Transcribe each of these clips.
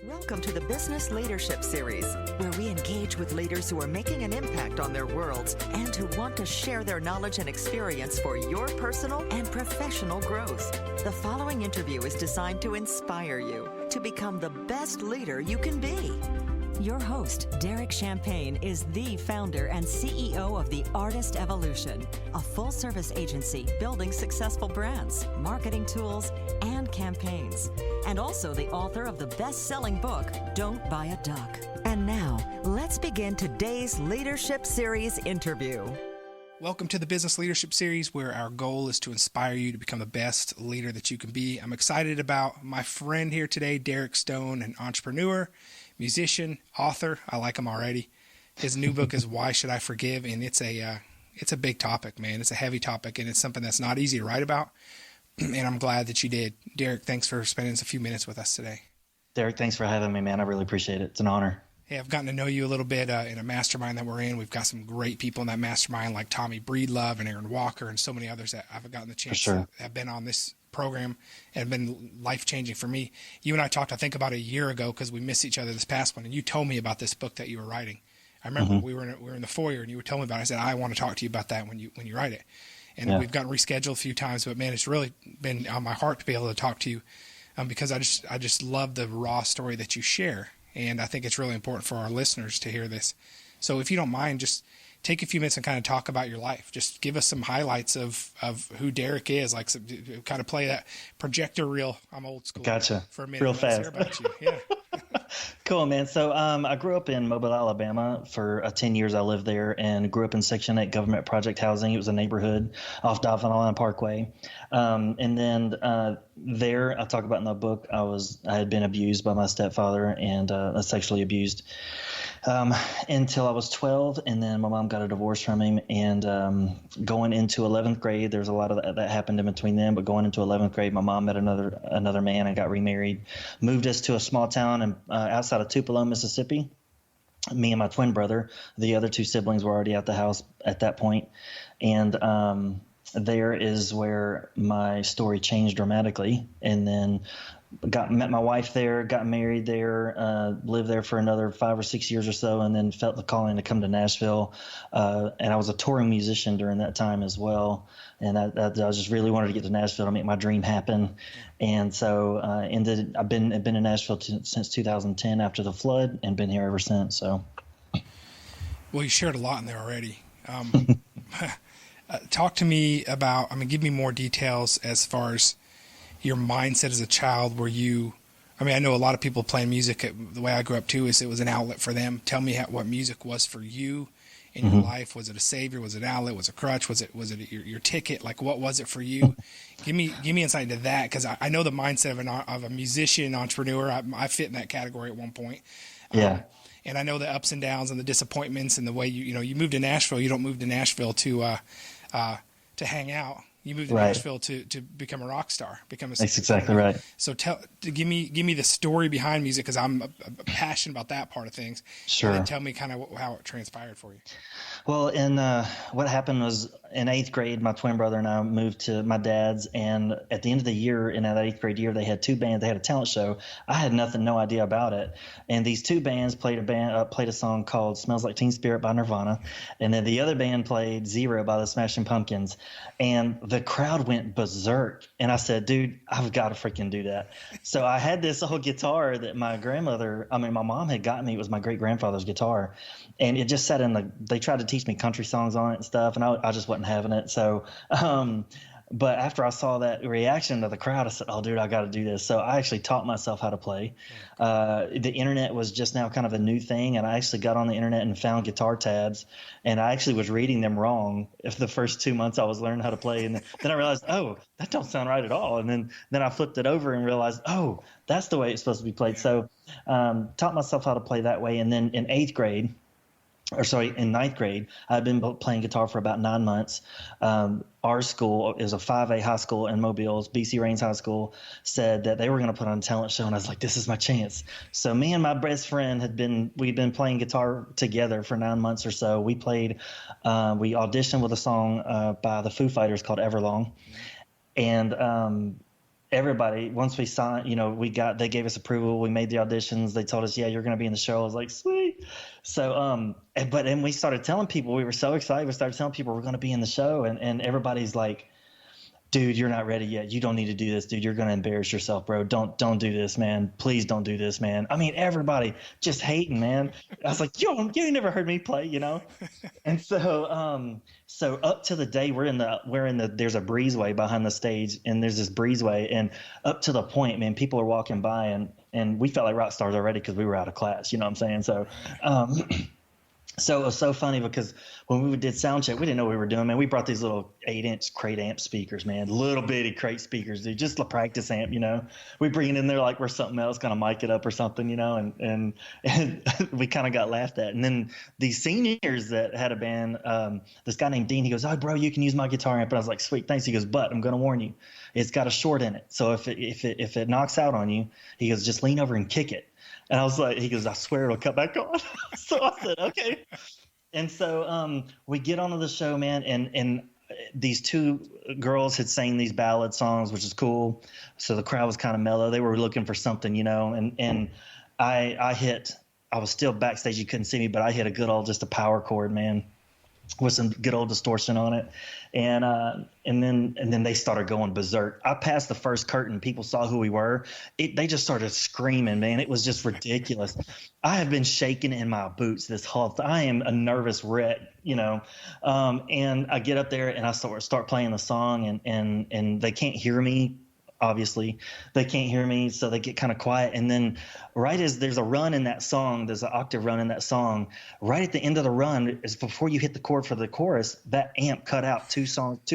Welcome to the Business Leadership Series, where we engage with leaders who are making an impact on their worlds and who want to share their knowledge and experience for your personal and professional growth. The following interview is designed to inspire you to become the best leader you can be. Your host, Derek Champagne, is the founder and CEO of The Artist Evolution, a full-service agency building successful brands, marketing tools, and campaigns, and also the author of the best-selling book, Don't Buy a Duck. And now, let's begin today's Leadership Series interview. Welcome to the Business Leadership Series, where our goal is to inspire you to become the best leader that you can be. I'm excited about my friend here today, Derek Stone, an entrepreneur, musician, author. I like him already. His new book is Why Should I Forgive? And it's a big topic, man. It's a heavy topic, and it's something that's not easy to write about. And I'm glad that you did. Derek, thanks for spending a few minutes with us today. Derek, thanks for having me, man. I really appreciate it. It's an honor. Hey, I've gotten to know you a little bit in a mastermind that we're in. We've got some great people in that mastermind, like Tommy Breedlove and Aaron Walker and so many others that I've gotten the chance to have been on this program and have been life-changing for me. You and I talked, I think, about a year ago because we missed each other this past one, and you told me about this book that you were writing. I remember we were in the foyer, and you were telling me about it. I said, I want to talk to you about that when you write it. And we've gotten rescheduled a few times, but, man, it's really been on my heart to be able to talk to you because I just love the raw story that you share. And I think it's really important for our listeners to hear this. So if you don't mind, just take a few minutes and kind of talk about your life. Just give us some highlights of who Derek is, like kind of play that projector reel. I'm old school. Gotcha. For a minute. Real Let's fast. hear about you. Yeah. Cool, man. So I grew up in Mobile, Alabama. For 10 years I lived there and grew up in Section 8 government project housing. It was a neighborhood off Dolphin Island Parkway. And then there, I talk about in the book, I had been abused by my stepfather and sexually abused until I was 12. And then my mom got a divorce from him. And going into 11th grade, there's a lot of that happened in between them. But going into 11th grade, my mom met another man and got remarried, moved us to a small town outside of Tupelo, Mississippi. Me and my twin brother, the other two siblings were already at the house at that point. And there is where my story changed dramatically. And then met my wife there, got married there, lived there for another 5 or 6 years or so, and then felt the calling to come to Nashville. And I was a touring musician during that time as well. And I just really wanted to get to Nashville to make my dream happen. And so I've been in Nashville since 2010 after the flood and been here ever since. So, Well, you shared a lot in there already. Talk to me about, give me more details as far as your mindset as a child. Were you, I know a lot of people playing music, the way I grew up too, is it was an outlet for them. Tell me what music was for you in your life. Was it a savior? Was it an outlet? Was it a crutch? Was it your ticket? Like, what was it for you? Give me insight into that, because I know the mindset of a musician, entrepreneur. I fit in that category at one point. Yeah. And I know the ups and downs and the disappointments and the way you moved to Nashville. You don't move to Nashville to hang out. You moved to Nashville to become a rock star, That's exactly right. So give me the story behind music, because I'm passionate about that part of things. Sure. And then tell me kind of how it transpired for you. Well, what happened was in 8th grade, my twin brother and I moved to my dad's, and at the end of the year, in that 8th grade year, they had two bands. They had a talent show. I had no idea about it. And these two bands played a song called "Smells Like Teen Spirit" by Nirvana, and then the other band played "Zero" by the Smashing Pumpkins. And the crowd went berserk. And I said, dude, I've got to freaking do that. So I had this old guitar that my mom had gotten me. It was my great grandfather's guitar. And it just sat they tried to teach me country songs on it and stuff. And I just wasn't having it. So, but after I saw that reaction of the crowd, I said, oh, dude, I got to do this. So I actually taught myself how to play. The internet was just now kind of a new thing. And I actually got on the internet and found guitar tabs. And I actually was reading them wrong the first 2 months I was learning how to play. And then I realized, oh, that don't sound right at all. And then I flipped it over and realized, oh, that's the way it's supposed to be played. So taught myself how to play that way. And then in 8th grade, in 9th grade, I'd been playing guitar for about 9 months. Our school is a 5A high school in Mobile, BC Rains High School, said that they were going to put on a talent show, and I was like, this is my chance. So me and my best friend we'd been playing guitar together for 9 months or so. We auditioned with a song by the Foo Fighters called Everlong. And everybody, once we signed, they gave us approval. We made the auditions. They told us, yeah, you're going to be in the show. I was like, sweet. So, and we started telling people, we were so excited. We started telling people we're going to be in the show, and everybody's like, dude, you're not ready yet. You don't need to do this, dude. You're going to embarrass yourself, bro. Don't do this, man. Please don't do this, man. I mean, everybody just hating, man. I was like, you never heard me play, And so up to the day there's a breezeway behind the stage, and there's this breezeway, and up to the point, man, people are walking by, and we felt like rock stars already because we were out of class. You know what I'm saying? So, so it was so funny because when we did sound check, we didn't know what we were doing, man. We brought these little 8-inch crate amp speakers, man, little bitty crate speakers, dude, just a practice amp, We bring it in there like we're something else, kind of mic it up or something, and we kind of got laughed at. And then these seniors that had a band, this guy named Dean, he goes, "Oh, bro, you can use my guitar amp." And I was like, "Sweet, thanks." He goes, "But I'm going to warn you, it's got a short in it. So if it knocks out on you," he goes, "just lean over and kick it." And I was like, he goes, "I swear it'll cut back on." So I said, okay. And so we get onto the show, man, and these two girls had sang these ballad songs, which is cool. So the crowd was kind of mellow. They were looking for something, and I was still backstage. You couldn't see me, but I hit a good old, just a power chord, man, with some good old distortion on it. And then they started going berserk. I passed the first curtain. People saw who we were. They just started screaming, man. It was just ridiculous. I have been shaking in my boots this whole time. I am a nervous wreck, and I get up there and I start playing the song, and they can't hear me. Obviously they can't hear me, so they get kind of quiet. And then right as there's a run in that song, there's an octave run in that song, right at the end of the run is before you hit the chord for the chorus, that amp cut out 2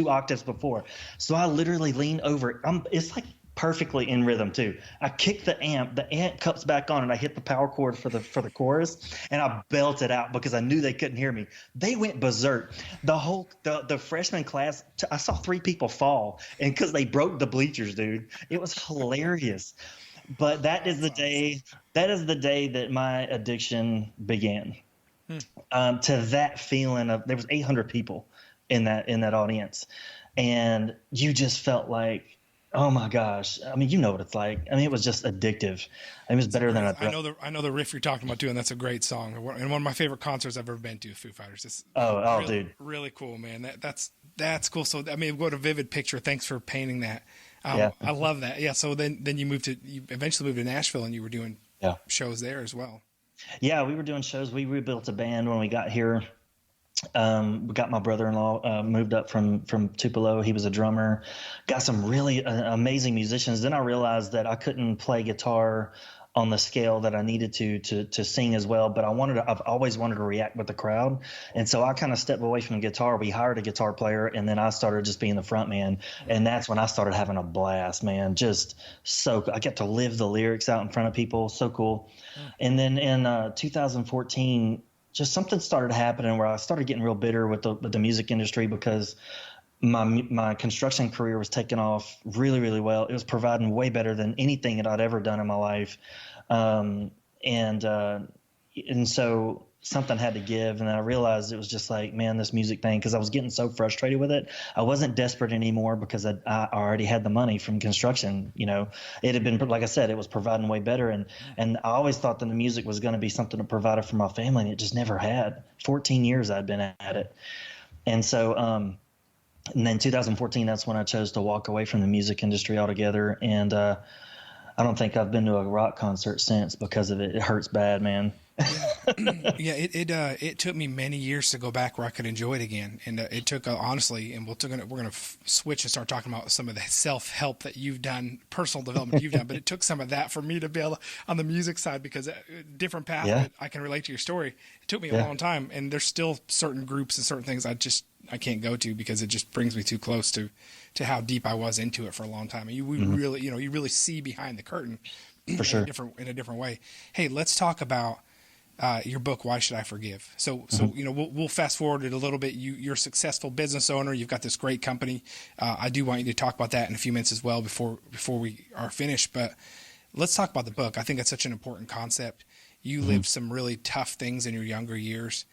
octaves before. So I literally lean over. It's like perfectly in rhythm too. I kick the amp cuts back on, and I hit the power chord for the chorus, and I belted out because I knew they couldn't hear me. They went berserk. The freshman class, I saw 3 people fall, and because they broke the bleachers, dude. It was hilarious. But that is the day that my addiction began. To that feeling of, there was 800 people in that audience, and you just felt like, oh my gosh! I mean, you know what it's like. I mean, it was just addictive. It was better than I know the riff you're talking about too, and that's a great song. And one of my favorite concerts I've ever been to, Foo Fighters. It's really, dude, really cool, man. That's cool. So I mean, what a vivid picture. Thanks for painting that. Yeah. I love that. Yeah. So then you eventually moved to Nashville, and you were doing shows there as well. Yeah, we were doing shows. We rebuilt a band when we got here. We got my brother-in-law moved up from Tupelo. He was a drummer. Got some really amazing musicians. Then I realized that I couldn't play guitar on the scale that I needed to sing as well. But I've always wanted to react with the crowd, and so I kind of stepped away from guitar. We hired a guitar player, and then I started just being the front man. And that's when I started having a blast, man. Just so I get to live the lyrics out in front of people. So cool. And then in 2014. Just something started happening where I started getting real bitter with the music industry because my construction career was taking off really, really well. It was providing way better than anything that I'd ever done in my life. And so something had to give. And then I realized it was just like, man, this music thing, because I was getting so frustrated with it. I wasn't desperate anymore because I already had the money from construction. It had been, like I said, it was providing way better. And I always thought that the music was going to be something to provide for my family, and it just never had. 14 years I'd been at it. And so, and then 2014, that's when I chose to walk away from the music industry altogether. And I don't think I've been to a rock concert since because of it. It hurts bad, man. Yeah, it took me many years to go back where I could enjoy it again, and it took honestly, and we're gonna switch and start talking about some of the self-help that you've done, personal development you've done. But it took some of that for me to be able on the music side, because different path. Yeah. I can relate to your story. It took me a long time, and there's still certain groups and certain things I can't go to because it just brings me too close to how deep I was into it for a long time. And you really see behind the curtain for sure in a different way. Hey, let's talk about your book, Why Should I Forgive? So we'll fast forward it a little bit. You're a successful business owner. You've got this great company. I do want you to talk about that in a few minutes as well before we are finished. But let's talk about the book. I think that's such an important concept. You lived some really tough things in your younger years.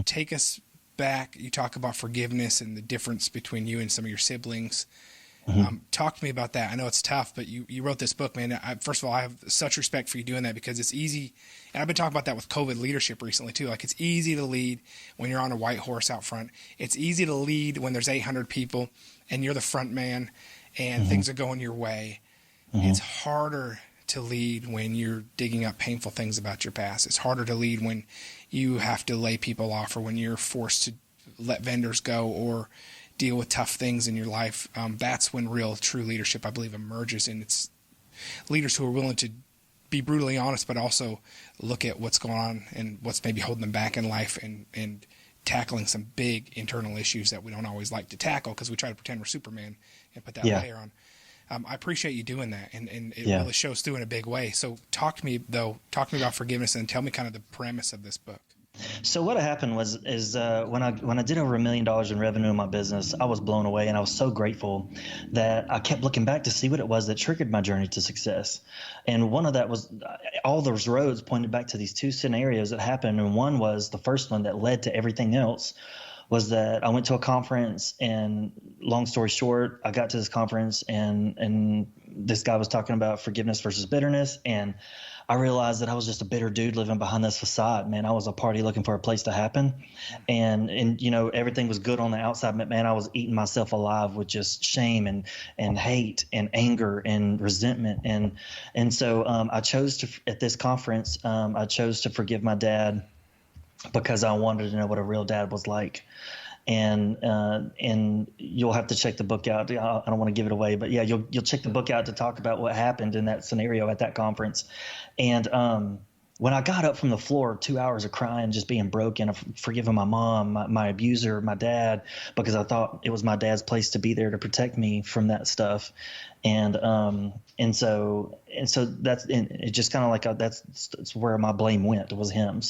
Take us back. You talk about forgiveness and the difference between you and some of your siblings. Talk to me about that. I know it's tough, but you wrote this book, man. First of all, I have such respect for you doing that, because it's easy. And I've been talking about that with COVID leadership recently too. Like, it's easy to lead when you're on a white horse out front. It's easy to lead when there's 800 people and you're the front man and things are going your way. It's harder to lead when you're digging up painful things about your past. It's harder to lead when you have to lay people off, or when you're forced to let vendors go or deal with tough things in your life. That's when real, true leadership, I believe, emerges. And it's leaders who are willing to be brutally honest, but also look at what's going on and what's maybe holding them back in life, and tackling some big internal issues that we don't always like to tackle, because we try to pretend we're Superman and put that layer on. I appreciate you doing that, and it really shows through in a big way. So talk to me about forgiveness, and tell me kind of the premise of this book. So what happened was when I did over $1 million in revenue in my business, I was blown away, and I was so grateful that I kept looking back to see what it was that triggered my journey to success. And one of that was all those roads pointed back to these two scenarios that happened, and one was the first one that led to everything else. Was that I went to a conference, and long story short, I got to this conference, and this guy was talking about forgiveness versus bitterness, and I realized that I was just a bitter dude living behind this facade. Man, I was a party looking for a place to happen, and everything was good on the outside, but man, I was eating myself alive with just shame and hate and anger and resentment, and so I chose to, at this conference, I chose to forgive my dad, because I wanted to know what a real dad was like. And you'll have to check the book out. I don't want to give it away, but yeah, you'll check the book out to talk about what happened in that scenario at that conference. And when I got up from the floor, 2 hours of crying, just being broken, of forgiving my mom, my abuser, my dad, because I thought it was my dad's place to be there to protect me from that stuff. And so that's, it just kind of like, that's where my blame went, was him.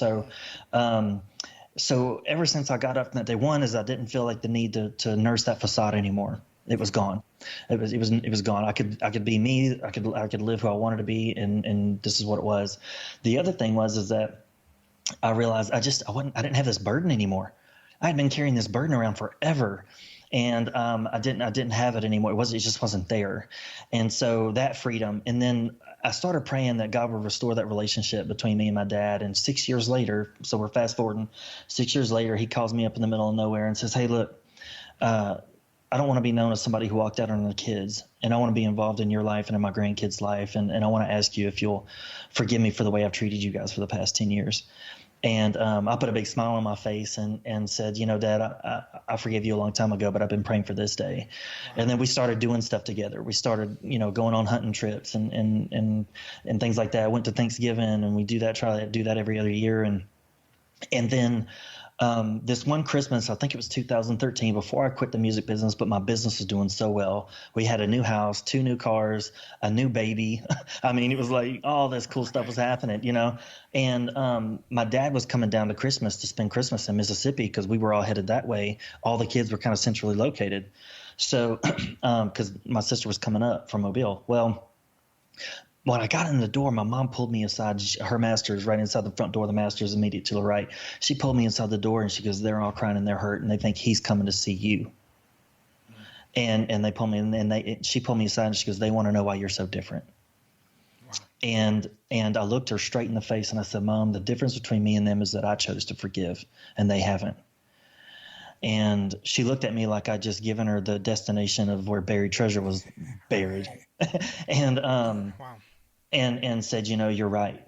So ever since I got up that day, one is I didn't feel like the need to nurse that facade anymore. It was gone. It was gone. I could be me. I could live who I wanted to be, and this is what it was. The other thing is that I realized I didn't have this burden anymore. I had been carrying this burden around forever, and I didn't have it anymore. It just wasn't there. And so that freedom, and then I started praying that God would restore that relationship between me and my dad. And 6 years later, so we're fast forwarding, 6 years later, he calls me up in the middle of nowhere and says, "Hey, look, I don't want to be known as somebody who walked out on the kids, and I want to be involved in your life and in my grandkids' life. And I want to ask you if you'll forgive me for the way I've treated you guys for the past 10 years. And I put a big smile on my face and said, Dad, I forgave you a long time ago, but I've been praying for this day. And then we started doing stuff together. We started, going on hunting trips and things like that. I went to Thanksgiving, and we try to do that every other year. And then this one Christmas, I think it was 2013, before I quit the music business, but my business was doing so well. We had a new house, 2 new cars, a new baby. I mean, it was like all this cool stuff was happening, And my dad was coming down to spend Christmas in Mississippi, because we were all headed that way. All the kids were kind of centrally located. So because my sister was coming up from Mobile. Well, when I got in the door, my mom pulled me aside. Her master's right inside the front door. The master's immediate to the right. She pulled me inside the door, and she goes, "They're all crying and they're hurt, and they think he's coming to see you." And they pulled me, and she pulled me aside, and she goes, "They want to know why you're so different." Wow. And I looked her straight in the face, and I said, "Mom, the difference between me and them is that I chose to forgive, and they haven't." And she looked at me like I'd just given her the destination of where buried treasure was buried. And wow. And said, "You're right."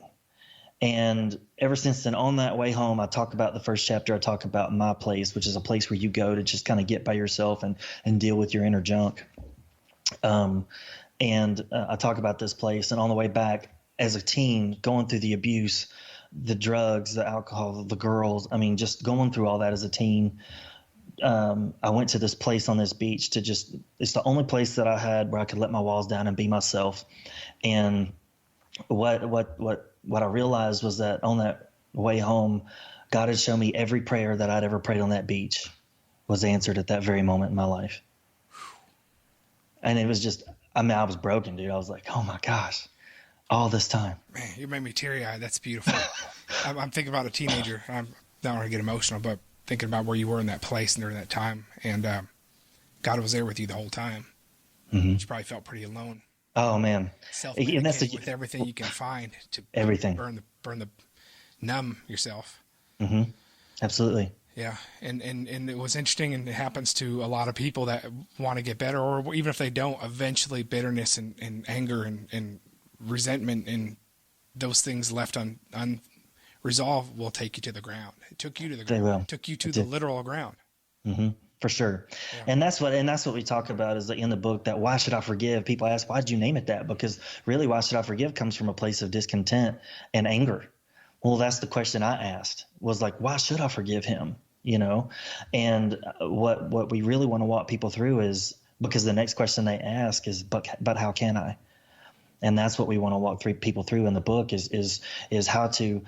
And ever since then, on that way home, I talk about the first chapter. I talk about my place, which is a place where you go to just kind of get by yourself and deal with your inner junk. I talk about this place. And on the way back, as a teen, going through the abuse, the drugs, the alcohol, the girls, just going through all that as a teen, I went to this place on this beach it's the only place that I had where I could let my walls down and be myself. And what I realized was that on that way home, God had shown me every prayer that I'd ever prayed on that beach was answered at that very moment in my life. And it was just, I was broken, dude. I was like, oh my gosh, all this time. Man, you made me teary-eyed. That's beautiful. I'm thinking about a teenager. I'm not going to get emotional, but thinking about where you were in that place and during that time. And God was there with you the whole time. You probably felt pretty alone. Oh man, Self-medicating with everything you can find to everything burn the numb yourself. Absolutely. Yeah, and it was interesting, and it happens to a lot of people that want to get better, or even if they don't, eventually bitterness and anger and resentment and those things left unresolved will take you to the ground. It took you to the ground. It took you to the literal ground. For sure. Yeah. And that's what we talk about is in the book, that why should I forgive? People ask, why did you name it that? Because really, why should I forgive comes from a place of discontent and anger. Well, that's the question I asked, was like, why should I forgive him? And what we really want to walk people through is, because the next question they ask is, but how can I? And that's what we want to walk people through in the book is how to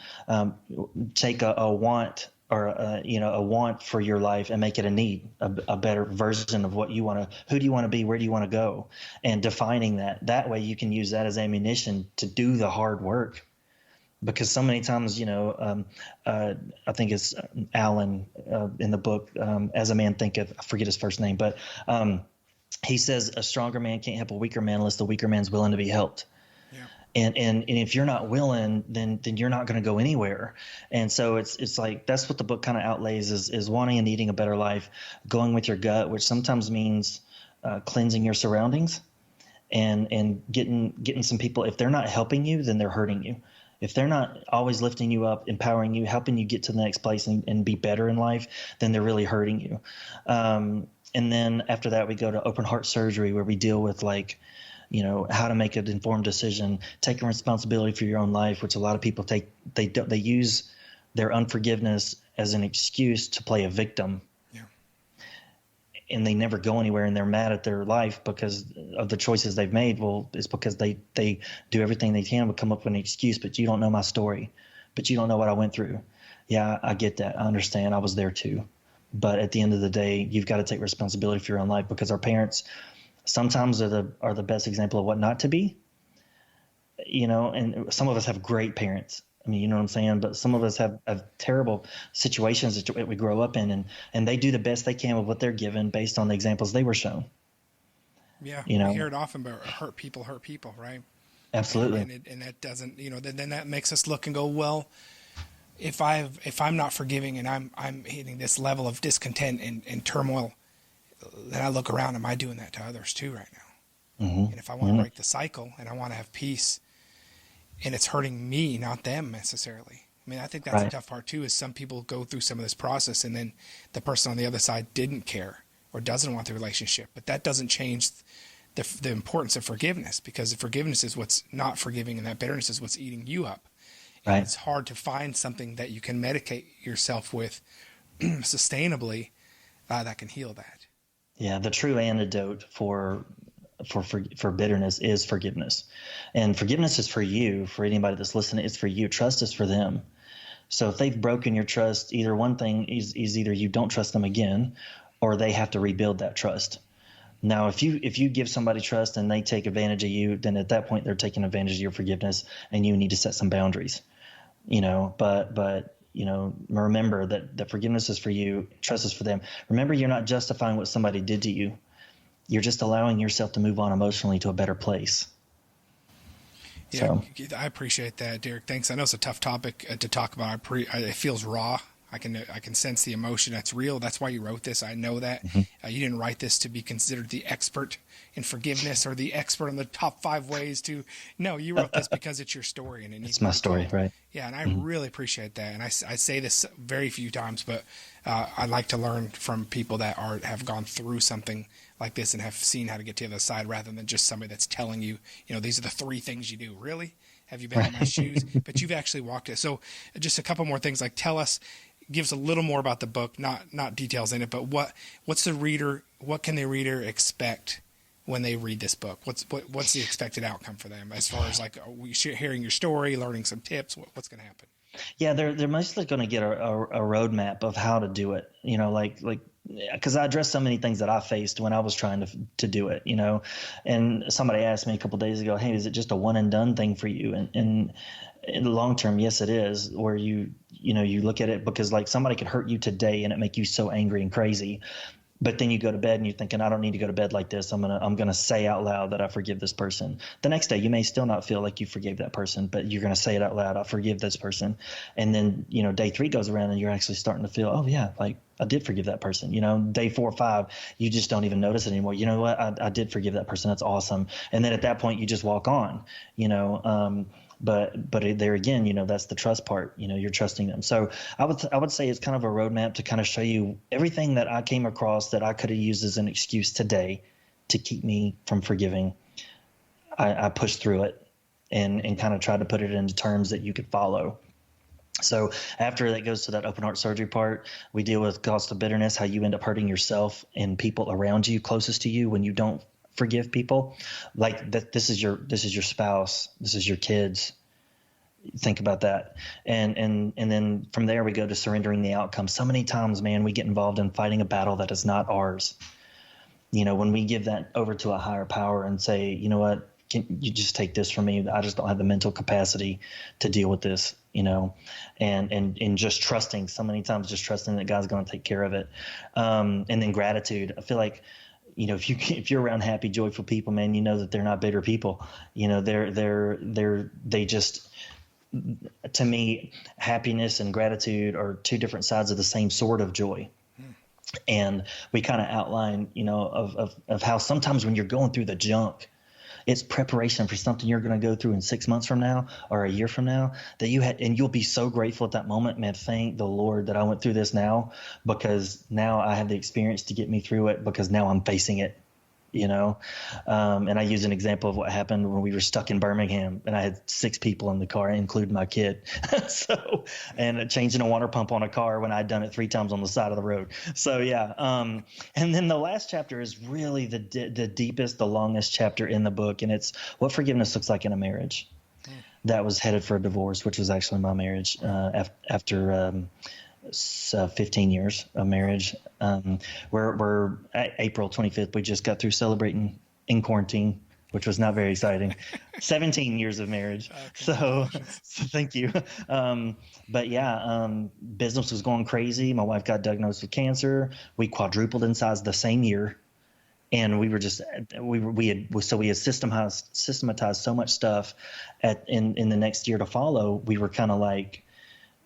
take a want or a want for your life and make it a need, a better version of what you want to, who do you want to be, where do you want to go, and defining that way you can use that as ammunition to do the hard work. Because so many times, I think it's Alan in the book, As a Man Thinketh, I forget his first name, but he says a stronger man can't help a weaker man unless the weaker man's willing to be helped. Yeah. And if you're not willing, then you're not going to go anywhere. And so it's like, that's what the book kind of outlays is wanting and needing a better life, going with your gut, which sometimes means cleansing your surroundings and getting some people. If they're not helping you, then they're hurting you. If they're not always lifting you up, empowering you, helping you get to the next place and be better in life, then they're really hurting you. And then after that, we go to open heart surgery, where we deal with how to make an informed decision, taking responsibility for your own life, which a lot of people take. They use their unforgiveness as an excuse to play a victim. And they never go anywhere, and they're mad at their life because of the choices they've made. Well, it's because they do everything they can to come up with an excuse, but you don't know my story, but you don't know what I went through. Yeah, I get that. I understand. I was there too. But at the end of the day, you've got to take responsibility for your own life, because our parents sometimes are the best example of what not to be, and some of us have great parents. I mean, you know what I'm saying? But some of us have terrible situations that we grow up in, and they do the best they can with what they're given based on the examples they were shown. Yeah, we hear it often, but hurt people, right? Absolutely. And that doesn't, then that makes us look and go, well, if I'm not forgiving and I'm hitting this level of discontent and turmoil, then I look around, am I doing that to others too right now? And if I want to break the cycle and I want to have peace, and it's hurting me, not them necessarily. I mean, I think that's the tough part too, is some people go through some of this process and then the person on the other side didn't care or doesn't want the relationship. But that doesn't change the importance of forgiveness, because the forgiveness is what's not forgiving, and that bitterness is what's eating you up. And it's hard to find something that you can medicate yourself with sustainably that can heal that. Yeah, the true antidote for bitterness is forgiveness. And forgiveness is for you, for anybody that's listening. It's for you. Trust is for them. So if they've broken your trust, either one thing is either you don't trust them again, or they have to rebuild that trust. Now, if you give somebody trust and they take advantage of you, then at that point they're taking advantage of your forgiveness, and you need to set some boundaries. But remember that forgiveness is for you, trust is for them. Remember, you're not justifying what somebody did to you. You're just allowing yourself to move on emotionally to a better place. Yeah, so. I appreciate that, Derek. Thanks. I know it's a tough topic to talk about. It feels raw. I can sense the emotion. That's real. That's why you wrote this. I know that. You didn't write this to be considered the expert in forgiveness or the expert on the top 5 ways to. No, you wrote this because it's your story, and it's my story, right? Yeah, and I really appreciate that. And I say this very few times, but I like to learn from people that have gone through something like this and have seen how to get to the other side, rather than just somebody that's telling you, these are the 3 things you do. Really? Have you been in my shoes? But you've actually walked it. So just a couple more things, give us a little more about the book, not details in it, but what can the reader expect when they read this book? What's the expected outcome for them, as far as hearing your story, learning some tips? What's going to happen? Yeah, they're mostly going to get a roadmap of how to do it. Because I addressed so many things that I faced when I was trying to do it. And somebody asked me a couple of days ago, "Hey, is it just a one and done thing for you?" And in the long term, yes, it is. Where you look at it, because somebody could hurt you today and it make you so angry and crazy. But then you go to bed and you're thinking, I don't need to go to bed like this. I'm gonna say out loud that I forgive this person. The next day, you may still not feel like you forgave that person, but you're gonna say it out loud. I forgive this person. And then, day 3 goes around and you're actually starting to feel, oh yeah, like I did forgive that person. Day 4 or 5, you just don't even notice it anymore. You know what? I did forgive that person. That's awesome. And then at that point, you just walk on. But there again, that's the trust part. You're trusting them. So I would say it's kind of a roadmap to kind of show you everything that I came across that I could have used as an excuse today to keep me from forgiving. I pushed through it and kind of tried to put it into terms that you could follow. So after that goes to that open heart surgery part, we deal with cost of bitterness, how you end up hurting yourself and people around you closest to you when you don't forgive people. Like that, this is your spouse, this is your kids. Think about that. And then from there we go to surrendering the outcome. So many times, man, we get involved in fighting a battle that is not ours. When we give that over to a higher power and say, you know what, can you just take this from me? I just don't have the mental capacity to deal with this, and just trusting, so many times just trusting that God's going to take care of it. And then gratitude. I feel like, if you're around happy, joyful people, man, you know that they're not bitter people. They just, to me, happiness and gratitude are two different sides of the same sort of joy. And we kind of outline, of how sometimes when you're going through the junk, it's preparation for something you're going to go through in 6 months from now or a year from now that and you'll be so grateful at that moment, man. Thank the Lord that I went through this now, because now I have the experience to get me through it, because now I'm facing it, and I use an example of what happened when we were stuck in Birmingham and I had 6 people in the car, including my kid. And changing a water pump on a car when I'd done it 3 times on the side of the road. So yeah. And then the last chapter is really the deepest, the longest chapter in the book. And it's what forgiveness looks like in a marriage that was headed for a divorce, which was actually my marriage, after 15 years of marriage. We're April 25th. We just got through celebrating in quarantine, which was not very exciting. 17 years of marriage. So thank you. But yeah, business was going crazy. My wife got diagnosed with cancer. We quadrupled in size the same year. And we had systematized so much stuff in the next year to follow. We were kind of like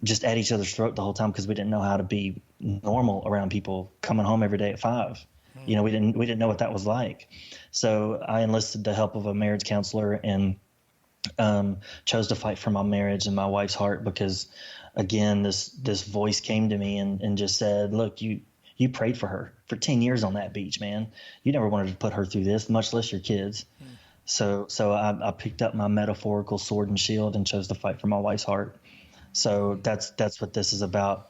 just at each other's throat the whole time, because we didn't know how to be normal around people coming home every day at 5. We didn't know what that was like. So I enlisted the help of a marriage counselor and chose to fight for my marriage and my wife's heart, because again, this voice came to me and just said, look, you prayed for her for 10 years on that beach, man. You never wanted to put her through this, much less your kids. So I picked up my metaphorical sword and shield and chose to fight for my wife's heart. So that's what this is about.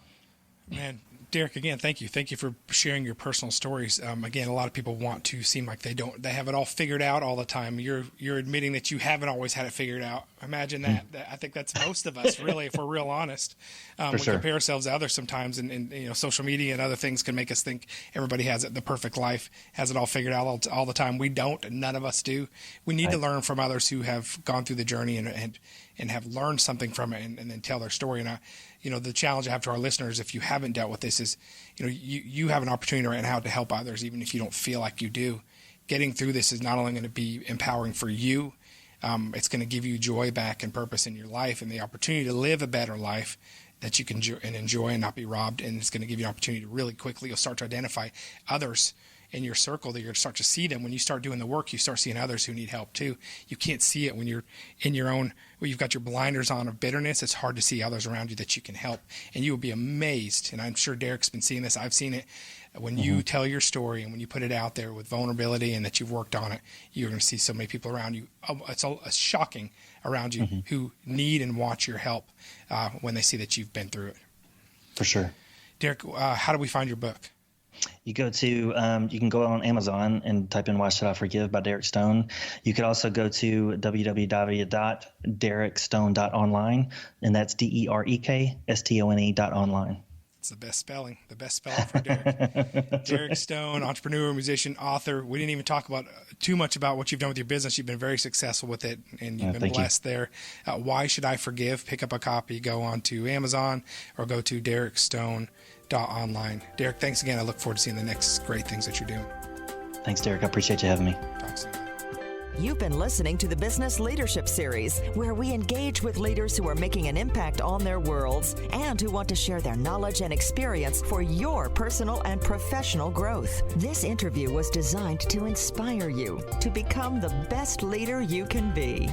Man, Derek, again, thank you. Thank you for sharing your personal stories. Again, a lot of people want to seem like they have it all figured out all the time. You're admitting that you haven't always had it figured out. Imagine that. I think that's most of us, really, if we're real honest. We compare ourselves to others sometimes, and social media and other things can make us think everybody has the perfect life, has it all figured out all the time. We don't. None of us do. We need to learn from others who have gone through the journey and have learned something from it, and then tell their story. And the challenge I have to our listeners, if you haven't dealt with this, is, you have an opportunity right now to help others, even if you don't feel like you do. Getting through this is not only going to be empowering for you, it's going to give you joy back and purpose in your life and the opportunity to live a better life that you can enjoy and not be robbed. And it's going to give you an opportunity to really quickly, you'll start to identify others in your circle, that you're going to start to see them. When you start doing the work, you start seeing others who need help too. You can't see it when you're in your own, you've got your blinders on of bitterness. It's hard to see others around you that you can help. And you will be amazed. And I'm sure Derek's been seeing this. I've seen it. When you tell your story and when you put it out there with vulnerability and that you've worked on it, you're going to see so many people around you. It's shocking around you who need and want your help when they see that you've been through it. For sure. Derek, how do we find your book? You go to, you can go on Amazon and type in "Why Should I Forgive" by Derek Stone. You could also go to www.derekstone.online, and that's DEREKSTONE.online. It's the best spelling for Derek. Derek Stone, entrepreneur, musician, author. We didn't even talk about too much about what you've done with your business. You've been very successful with it, and you've been blessed there. Why Should I Forgive? Pick up a copy, go on to Amazon, or go to derekstone.online. Online. Derek, thanks again. I look forward to seeing the next great things that you're doing. Thanks, Derek. I appreciate you having me. Talk soon. You've been listening to the Business Leadership Series, where we engage with leaders who are making an impact on their worlds and who want to share their knowledge and experience for your personal and professional growth. This interview was designed to inspire you to become the best leader you can be.